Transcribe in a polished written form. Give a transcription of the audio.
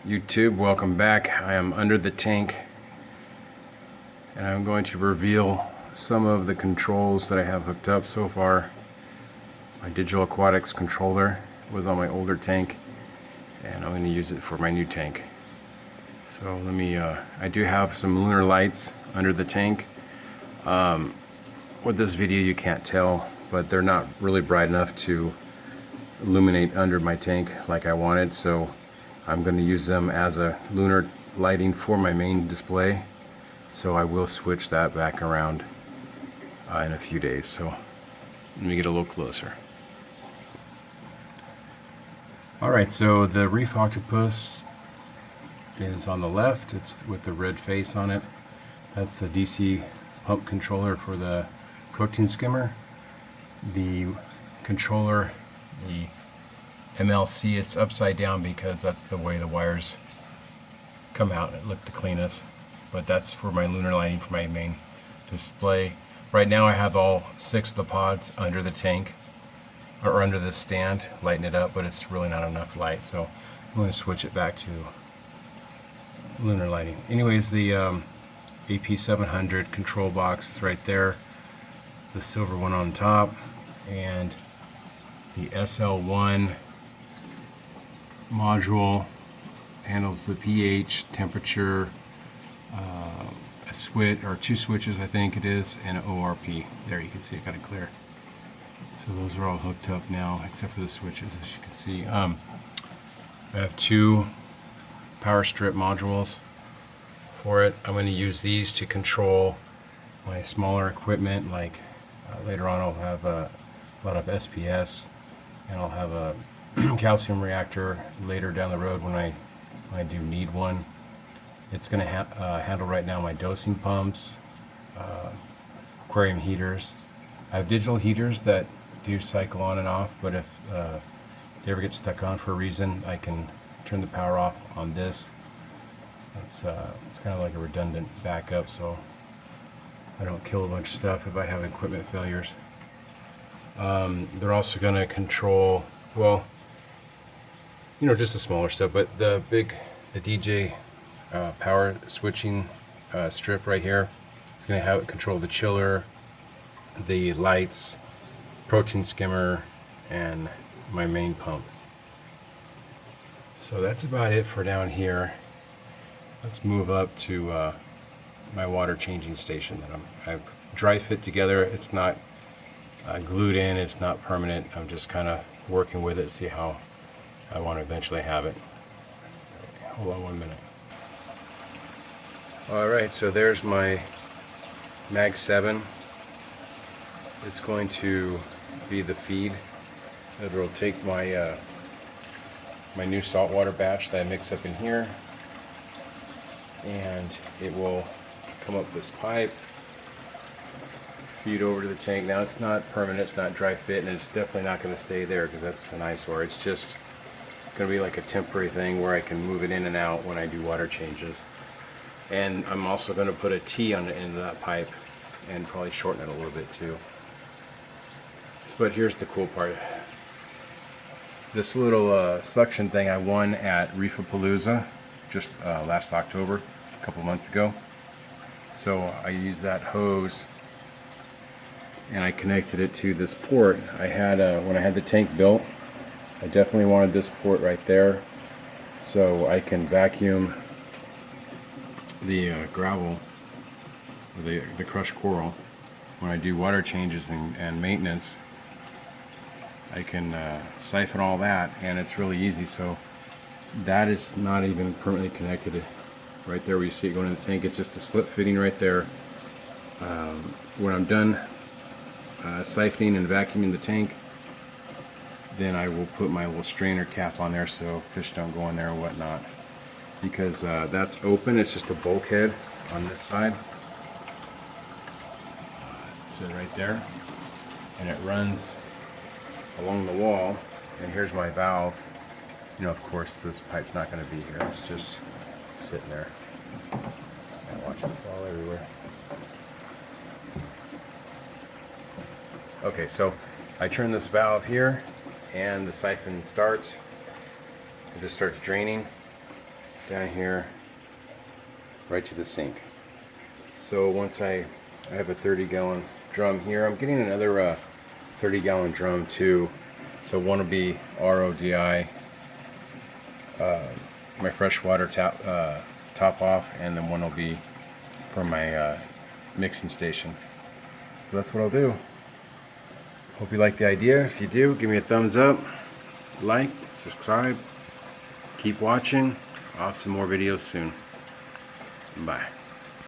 YouTube, welcome back. I am under the tank and I'm going to reveal some of the controls that I have hooked up so far. My Digital Aquatics controller was on my older tank and I'm going to use it for my new tank. So let me, I do have some lunar lights under the tank. With this video you can't tell, but they're not really bright enough to illuminate under my tank like I wanted, so I'm going to use them as a lunar lighting for my main display. So I will switch that back around in a few days. So let me get a little closer. Alright, so the reef octopus is on the left. It's with the red face on it. That's the DC pump controller for the protein skimmer. The controller, the MLC, it's upside down because that's the way the wires come out and look the cleanest. But that's for my lunar lighting for my main display. Right now I have all 6 of the pods under the tank, or under the stand, lighting it up, but it's really not enough light, so I'm going to switch it back to lunar lighting. Anyways, the AP700 control box is right there, the silver one on top, and the SL1 module handles the pH, temperature, a switch or 2 switches I think it is, and an ORP. There, you can see it got it clear. So those are all hooked up now except for the switches, as you can see. I have 2 power strip modules for it. I'm going to use these to control my smaller equipment, like later on I'll have a lot of SPS, and I'll have a calcium reactor later down the road when I do need one. It's going to handle right now my dosing pumps, aquarium heaters. I have digital heaters that do cycle on and off, but if they ever get stuck on for a reason, I can turn the power off on this. It's kind of like a redundant backup, so I don't kill a bunch of stuff if I have equipment failures. They're also going to control, well, you know, just the smaller stuff, but the DJ power switching strip right here is going to have it control the chiller, the lights, protein skimmer, and my main pump. So that's about it for down here. Let's move up to my water changing station that I've dry fit together. It's not glued in, it's not permanent. I'm just kind of working with it, see how I want to eventually have it. Okay, hold on 1 minute. Alright, so there's my Mag 7. It's going to be the feed. It will take my my new saltwater batch that I mix up in here, and it will come up this pipe, feed over to the tank. Now it's not permanent, it's not dry fit, and it's definitely not going to stay there because that's an eyesore. It's just going to be like a temporary thing where I can move it in and out when I do water changes. And I'm also going to put a T on the end of that pipe and probably shorten it a little bit too. But here's the cool part. This little suction thing I won at Reefapalooza just last October, a couple months ago. So I used that hose and I connected it to this port. I had when I had the tank built, I definitely wanted this port right there so I can vacuum the gravel, the crushed coral. When I do water changes and maintenance, I can siphon all that, and it's really easy. So that is not even permanently connected. Right there where you see it going in the tank, it's just a slip fitting right there. When I'm done siphoning and vacuuming the tank, then I will put my little strainer cap on there so fish don't go in there or whatnot. Because that's open, it's just a bulkhead on this side. So right there, and it runs along the wall, and here's my valve. You know, of course this pipe's not going to be here, it's just sitting there. I watch it fall everywhere. Okay, so I turn this valve here and the siphon starts. It just starts draining. down here right to the sink. So once I have a 30-gallon drum here, I'm getting another 30-gallon drum too. So one will be RODI, my freshwater top off, and then one will be for my mixing station. So that's what I'll do. Hope you like the idea. If you do, give me a thumbs up, like, subscribe, keep watching. I'll have some more videos soon. Bye.